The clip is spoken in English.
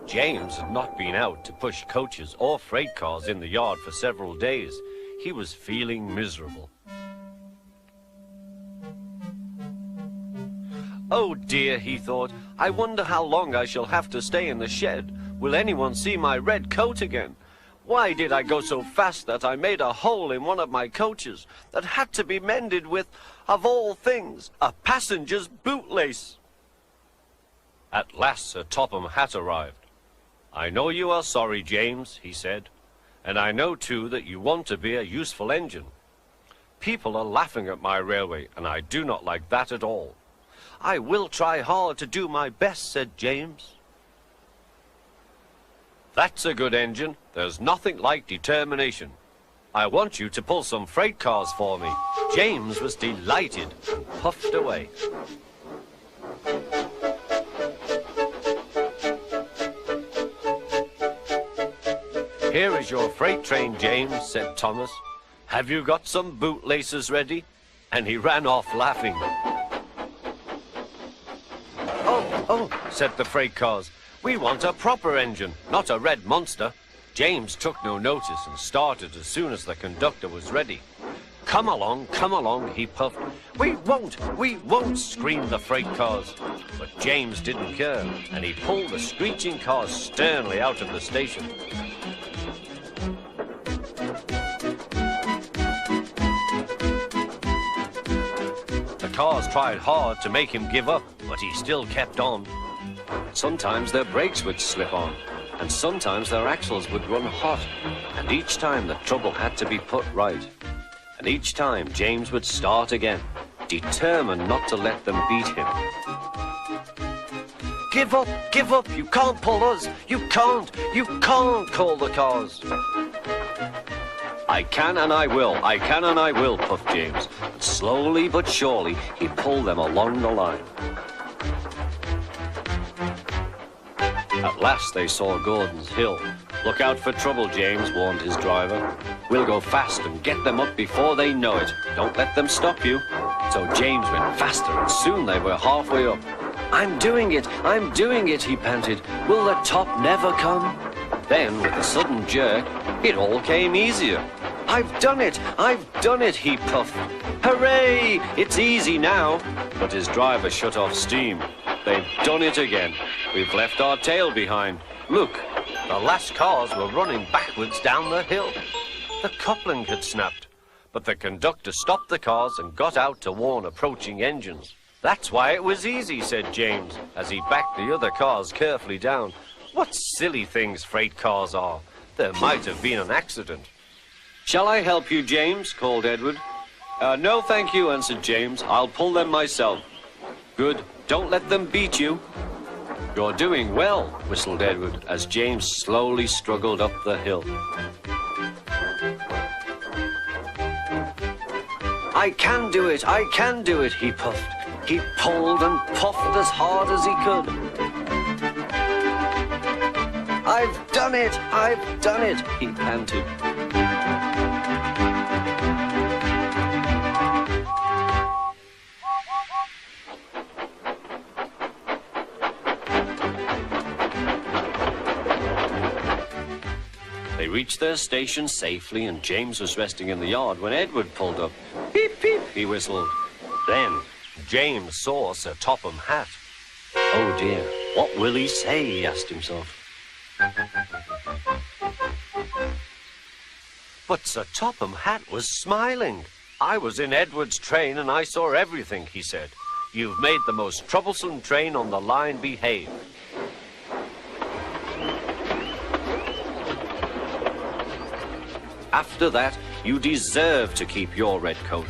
James had not been out to push coaches or freight cars in the yard for several days. He was feeling miserable. Oh dear, he thought, I wonder how long I shall have to stay in the shed. Will anyone see my red coat again? Why did I go so fast that I made a hole in one of my coaches that had to be mended with, of all things, a passenger's bootlace? At last Sir Topham Hatt arrived. I know you are sorry, James, he said, and I know too that you want to be a useful engine. People are laughing at my railway, and I do not like that at all. I will try hard to do my best, said James. That's a good engine. There's nothing like determination. I want you to pull some freight cars for me. James was delighted and puffed away. Here is your freight train, James, said Thomas. Have you got some bootlaces ready? And he ran off laughing. Oh, said the freight cars. We want a proper engine, not a red monster. James took no notice and started as soon as the conductor was ready. Come along, he puffed. We won't, screamed the freight cars. But James didn't care, and he pulled the screeching cars sternly out of the station. The cars tried hard to make him give up, but he still kept on. Sometimes their brakes would slip on, and sometimes their axles would run hot, and each time the trouble had to be put right. And each time James would start again, determined not to let them beat him. Give up, you can't pull us, you can't, called the cars. I can and I will, puffed James. But slowly but surely, he pulled them along the line. At last they saw Gordon's Hill. Look out for trouble, James, warned his driver. We'll go fast and get them up before they know it. Don't let them stop you. So James went faster, and soon they were halfway up. I'm doing it, he panted. Will the top never come? Then, with a sudden jerk, it all came easier. I've done it, he puffed. Hooray, it's easy now. But his driver shut off steam. They've done it again. We've left our tail behind. Look, the last cars were running backwards down the hill. The coupling had snapped, but the conductor stopped the cars and got out to warn approaching engines. That's why it was easy, said James, as he backed the other cars carefully down. What silly things freight cars are. There might have been an accident. Shall I help you, James? Called Edward. No, thank you, answered James. I'll pull them myself. Good. Don't let them beat you. You're doing well, whistled Edward, as James slowly struggled up the hill. I can do it, he puffed. He pulled and puffed as hard as he could. I've done it, he panted. They reached their station safely, and James was resting in the yard when Edward pulled up. Peep, peep, he whistled. Then James saw Sir Topham Hatt. Oh dear, what will he say, he asked himself. But Sir Topham Hatt was smiling. I was in Edward's train and I saw everything, he said. You've made the most troublesome train on the line behave. After that, you deserve to keep your red coat.